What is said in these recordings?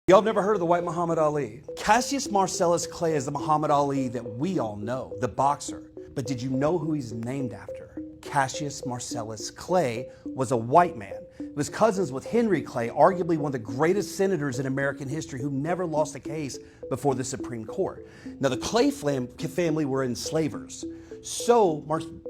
Y'all never heard of the white Muhammad Ali? Cassius Marcellus Clay is the Muhammad Ali that we all know, the boxer. But did you know who he's named after? Cassius Marcellus Clay was a white man. He was cousins with Henry Clay, arguably one of the greatest senators in American history who never lost a case before the Supreme Court. Now, the Clay family were enslavers. So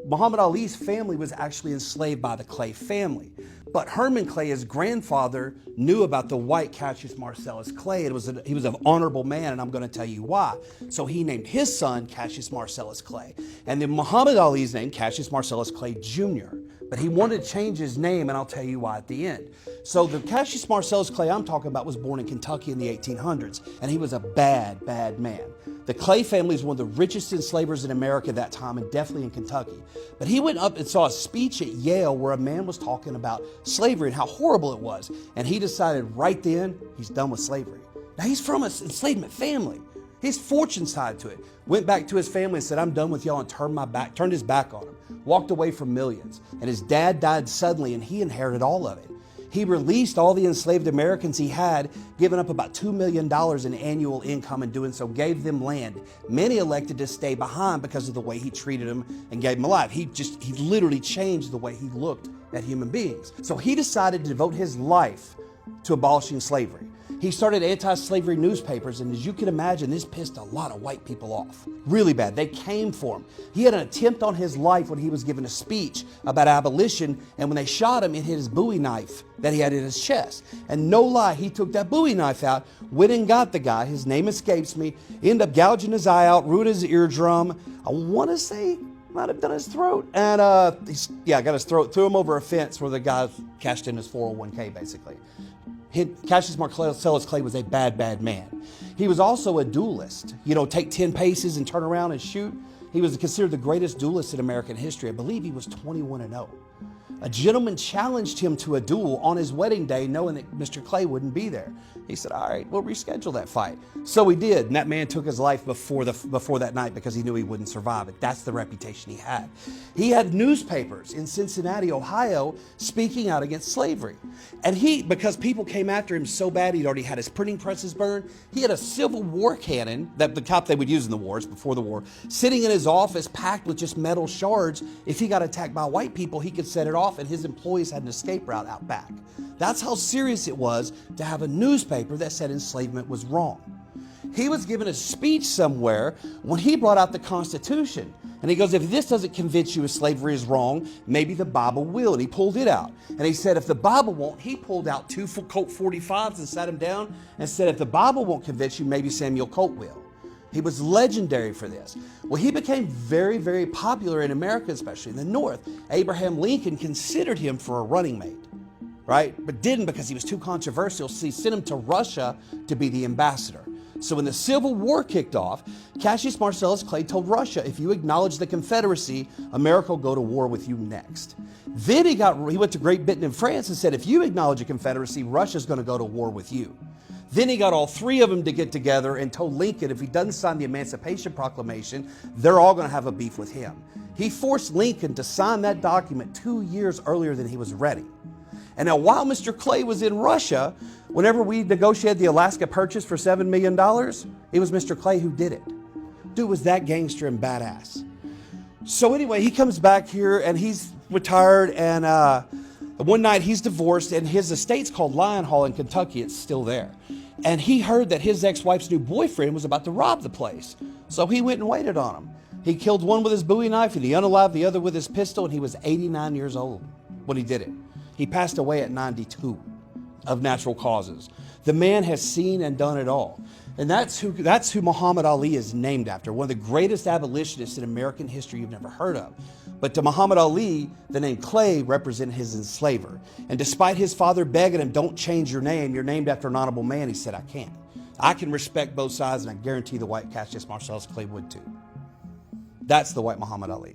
Muhammad Ali's family was actually enslaved by the Clay family. But Herman Clay, his grandfather, knew about the white Cassius Marcellus Clay. He was an honorable man, and I'm going to tell you why. So he named his son Cassius Marcellus Clay. And then Muhammad Ali's name, Cassius Marcellus Clay Jr. But he wanted to change his name, and I'll tell you why at the end. So the Cassius Marcellus Clay I'm talking about was born in Kentucky in the 1800s, and he was a bad, bad man. The Clay family is one of the richest enslavers in America at that time, and definitely in Kentucky. But he went up and saw a speech at Yale where a man was talking about slavery and how horrible it was. And he decided right then, he's done with slavery. Now, he's from an enslavement family. His fortune side to it. Went back to his family and said, I'm done with y'all, and turned his back on them. Walked away from millions. And his dad died suddenly, and he inherited all of it. He released all the enslaved Americans he had, giving up about $2 million in annual income, and doing so gave them land. Many elected to stay behind because of the way he treated them and gave them a life. He literally changed the way he looked at human beings. So he decided to devote his life to abolishing slavery. He started anti-slavery newspapers, and as you can imagine, this pissed a lot of white people off. Really bad. They came for him. He had an attempt on his life when he was giving a speech about abolition, and when they shot him, it hit his Bowie knife that he had in his chest. And no lie, he took that Bowie knife out, went and got the guy, his name escapes me, ended up gouging his eye out, ruined his eardrum. I want to say might have done his throat. And got his throat, threw him over a fence where the guy cashed in his 401k, basically. Cassius Marcellus Clay was a bad, bad man. He was also a duelist. Take 10 paces and turn around and shoot. He was considered the greatest duelist in American history. I believe he was 21-0. A gentleman challenged him to a duel on his wedding day, knowing that Mr. Clay wouldn't be there. He said, all right, we'll reschedule that fight. So he did, and that man took his life before that night because he knew he wouldn't survive it. That's the reputation he had. He had newspapers in Cincinnati, Ohio, speaking out against slavery. And because people came after him so bad, he'd already had his printing presses burned. He had a Civil War cannon, that the cop they would use in the wars, before the war, sitting in his office packed with just metal shards. If he got attacked by white people, he could set it off, and his employees had an escape route out back. That's how serious it was to have a newspaper that said enslavement was wrong. He was given a speech somewhere when he brought out the Constitution. And he goes, if this doesn't convince you slavery is wrong, maybe the Bible will. And he pulled it out. And he said, if the Bible won't, he pulled out 2 Colt 45s and sat them down and said, if the Bible won't convince you, maybe Samuel Colt will. He was legendary for this. Well, he became very, very popular in America, especially in the North. Abraham Lincoln considered him for a running mate, right? But didn't, because he was too controversial. So he sent him to Russia to be the ambassador. So when the Civil War kicked off, Cassius Marcellus Clay told Russia, if you acknowledge the Confederacy, America will go to war with you next. Then he went to Great Britain and France and said, if you acknowledge a Confederacy, Russia's going to go to war with you. Then he got all 3 of them to get together and told Lincoln if he doesn't sign the Emancipation Proclamation, they're all going to have a beef with him. He forced Lincoln to sign that document 2 years earlier than he was ready. And now, while Mr. Clay was in Russia, whenever we negotiated the Alaska Purchase for $7 million, it was Mr. Clay who did it. Dude was that gangster and badass. So anyway, he comes back here and he's retired, and one night he's divorced, and his estate's called Lion Hall in Kentucky. It's still there. And he heard that his ex-wife's new boyfriend was about to rob the place. So he went and waited on him. He killed one with his Bowie knife and he unalived the other with his pistol, and he was 89 years old when he did it. He passed away at 92 of natural causes. The man has seen and done it all. And that's who Muhammad Ali is named after, one of the greatest abolitionists in American history you've never heard of. But to Muhammad Ali, the name Clay represented his enslaver. And despite his father begging him, don't change your name, you're named after an honorable man, he said, I can't. I can respect both sides, and I guarantee the white Cassius Marcellus Clay would too. That's the white Muhammad Ali.